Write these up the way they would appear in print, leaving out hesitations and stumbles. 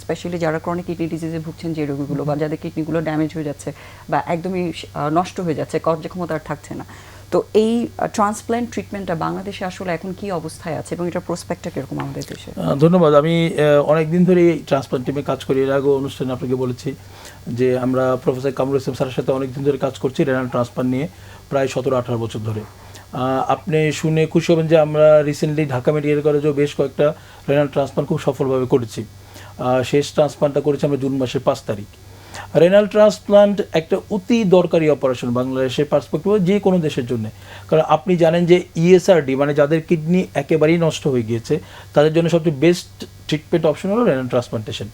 Specially যারা chronic kidney ডিজিজে ভুগছেন যে রোগীগুলো বা যাদের কিডনিগুলো ড্যামেজ হয়ে যাচ্ছে বা একদমই নষ্ট হয়ে যাচ্ছে, কার্যক্ষমতা আর থাকছে না, তো এই ট্রান্সপ্ল্যান্ট ট্রিটমেন্টটা বাংলাদেশে আসলে এখন কি অবস্থায় আছে এবং এটা প্রসপেক্টটা কিরকম আমাদের দেশে? ধন্যবাদ। আমি অনেক দিন ধরে এই ট্রান্সপ্ল্যান্ট টিমে কাজ করি। এর আগেও অনুষ্ঠানে আপনাকে বলেছি যে আমরা প্রফেসর কামরুল ইসলাম স্যারের সাথে অনেক দিন ধরে কাজ করছি রেনাল ট্রান্সপ্ল্যান্ট নিয়ে, প্রায় 17-18 বছর ধরে। আপনি শুনে খুশি হবেন যে আমরা রিসেন্টলি ঢাকা মেডিকেল কলেজেও বেশ কয়েকটা রেনাল ট্রান্সপ্ল্যান্ট খুব সফলভাবে করেছি। শেষ ট্রান্সপ্ল্যান্টটা করেছি আমরা জুন মাসের 5 তারিখ। রেনাল ট্রান্সপ্লান্ট একটা অতি দরকারি অপারেশন বাংলাদেশের পার্সপেক্টিভে, যে কোনো দেশের জন্য। কারণ আপনি জানেন যে ইএসআরডি মানে যাদের কিডনি একেবারেই নষ্ট হয়ে গিয়েছে তাদের জন্য সবচেয়ে বেস্ট ট্রিটমেন্ট অপশন হলো রেনাল ট্রান্সপ্লান্টেশন।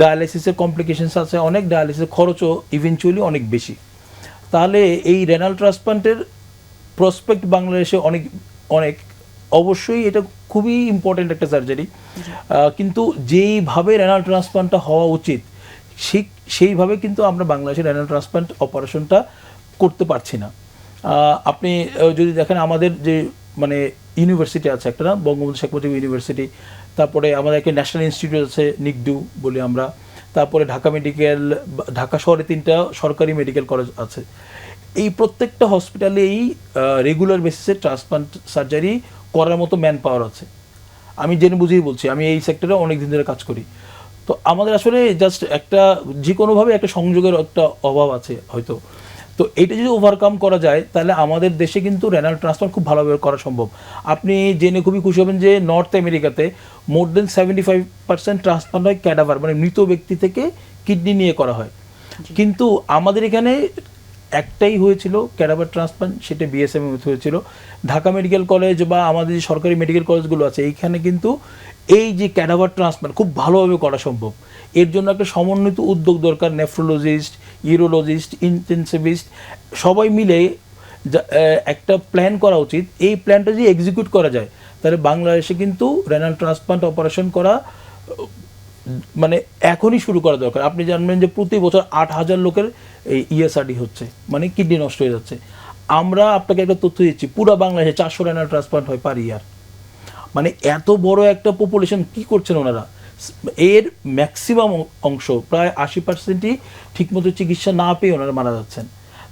ডায়ালিসিসের কমপ্লিকেশনস আছে অনেক, ডায়ালিসিসের খরচও ইভেনচুয়ালি অনেক বেশি। তাহলে এই রেনাল ট্রান্সপ্লান্টের প্রসপেক্ট বাংলাদেশে অনেক অনেক অবশ্যই এটা খুবই ইম্পর্টেন্ট একটা সার্জারি, কিন্তু যেইভাবে রেনাল ট্রান্সপ্লান্টটা হওয়া উচিত সেইভাবে কিন্তু আমরা বাংলাদেশের রেনাল ট্রান্সপ্লান্ট অপারেশনটা করতে পারছি না। আপনি যদি দেখেন আমাদের যে মানে ইউনিভার্সিটি আছে একটা, না, বঙ্গবন্ধু শেখ মুজিব ইউনিভার্সিটি, তারপরে আমাদের একটা ন্যাশনাল ইনস্টিটিউট আছে নিকডু বলি আমরা, তারপরে ঢাকা মেডিকেল, ঢাকা শহরে 3টা সরকারি মেডিকেল কলেজ আছে। এই প্রত্যেকটা হসপিটালেই রেগুলার বেসিসে ট্রান্সপ্লান্ট সার্জারি করার মতো ম্যান পাওয়ার আছে। আমি জেনে বুঝেই বলছি, আমি এই সেক্টরে অনেক দিন ধরে কাজ করি। তো আমাদের আসলে জাস্ট একটা যে কোনোভাবে একটা সংযোগের একটা অভাব আছে হয়তো। তো এইটা যদি ওভারকাম করা যায় তাহলে আমাদের দেশে কিন্তু রেনাল ট্রান্সপ্লান্ট খুব ভালোভাবে করা সম্ভব। আপনি জেনে খুবই খুশি হবেন যে নর্থ আমেরিকাতে মোর দেন 75% ট্রান্সপ্লান্ট হয় ক্যাডাভার মানে মৃত ব্যক্তি থেকে কিডনি নিয়ে করা হয়। কিন্তু আমাদের এখানে একটাই হয়েছিল ক্যাডাভার ট্রান্সপ্লান্ট, সেটা বিএসএম হয়েছিল। ঢাকা মেডিকেল কলেজ বা আমাদের যে সরকারি মেডিকেল কলেজগুলো আছে এইখানে কিন্তু এই যে ক্যাডাভার ট্রান্সপ্লান্ট খুব ভালোভাবে করা সম্ভব। এর জন্য একটা সমন্বিত উদ্যোগ দরকার, নেফ্রোলজিস্ট, ইউরোলজিস্ট, ইন্টেনসিভিস্ট সবাই মিলে একটা প্ল্যান করা উচিত। এই প্ল্যানটা যদি এক্সিকিউট করা যায় তাহলে বাংলাদেশে কিন্তু রেনাল ট্রান্সপ্লান্ট অপারেশন করা মানে এখনই শুরু করা দরকার। আপনি জানবেন যে প্রতি বছর 8,000 লোকের এই ইএসআরডি হচ্ছে, মানে কিডনি নষ্ট হয়ে যাচ্ছে। আমরা আপনাকে একটা তথ্য দিচ্ছি, পুরো বাংলাদেশে 400 রেনাল ট্রান্সপ্লান্ট হয় পার ইয়ার। মানে এত বড় একটা পপুলেশন কি করছেন ওনারা? এর ম্যাক্সিমাম অংশ প্রায় 80%ই ঠিকমতো চিকিৎসা না পেয়ে ওনারা মারা যাচ্ছেন।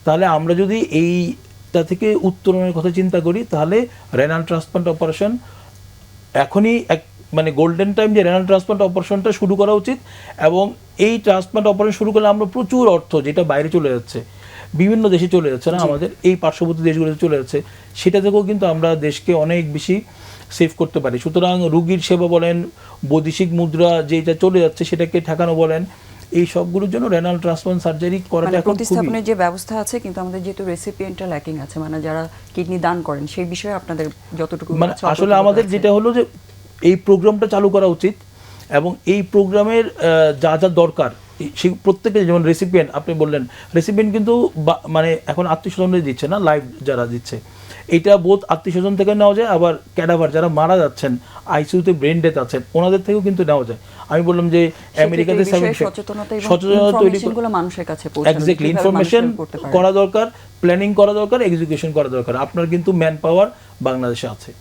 তাহলে আমরা যদি এইটা থেকে উত্তরণের কথা চিন্তা করি তাহলে রেনাল ট্রান্সপ্লান্ট অপারেশন এখনই মানে গোল্ডেন টাইম যে রেনাল ট্রান্সপ্লান্ট অপারেশনটা শুরু করা উচিত। এবং এই ট্রান্সপ্লান্ট অপারেশন শুরু করলে আমরা প্রচুর অর্থ যেটা বাইরে চলে যাচ্ছে, বিভিন্ন দেশে চলে যাচ্ছে, না আমাদের এই পার্শ্ববর্তী দেশগুলোতে চলে যাচ্ছে, সেটা থেকেও কিন্তু আমরা দেশকে অনেক বেশি সেভ করতে পারি। সুতরাং রুগীর সেবা বলেন, বৈদেশিক মুদ্রা যেটা চলে যাচ্ছে সেটাকে ঠেকানো বলেন, এই সবগুলোর জন্য রেনাল ট্রান্সপ্লান্ট সার্জারি করাটা এখন প্রতিস্থাপনের যে ব্যবস্থা আছে কিন্তু আমাদের যেহেতু রেসিপিয়েন্টটা ল্যাকিং আছে, মানে যারা কিডনি দান করেন, সেই বিষয়ে আপনাদের যতটুকু মানে আসলে আমাদের যেটা হলো যে এই প্রোগ্রামটা চালু করা উচিত এবং এই প্রোগ্রামের যা যা দরকার সেই প্রত্যেকে, যেমন রেসিপিয়েন্ট আপনি বললেন, রেসিপিয়েন্ট কিন্তু মানে এখন আত্মীয়স্বজনদের দিচ্ছে না, লাইভ যারা দিচ্ছে, এটা বোধ আত্মীয়স্বজন থেকে নেওয়া যায়, আবার ক্যাডাভার যারা মারা যাচ্ছেন আইসিইউতে ব্রেন ডেথ আছেন ওনাদের থেকেও কিন্তু নেওয়া যায়। আমি বললাম যে আমেরিকাতে সচেতনতা তৈরি মানুষের কাছে এক্স্যাক্টলি ইনফরমেশন করা দরকার, প্ল্যানিং করা দরকার, এক্সিকিউশন করা দরকার। আপনার কিন্তু ম্যান পাওয়ার বাংলাদেশে আছে।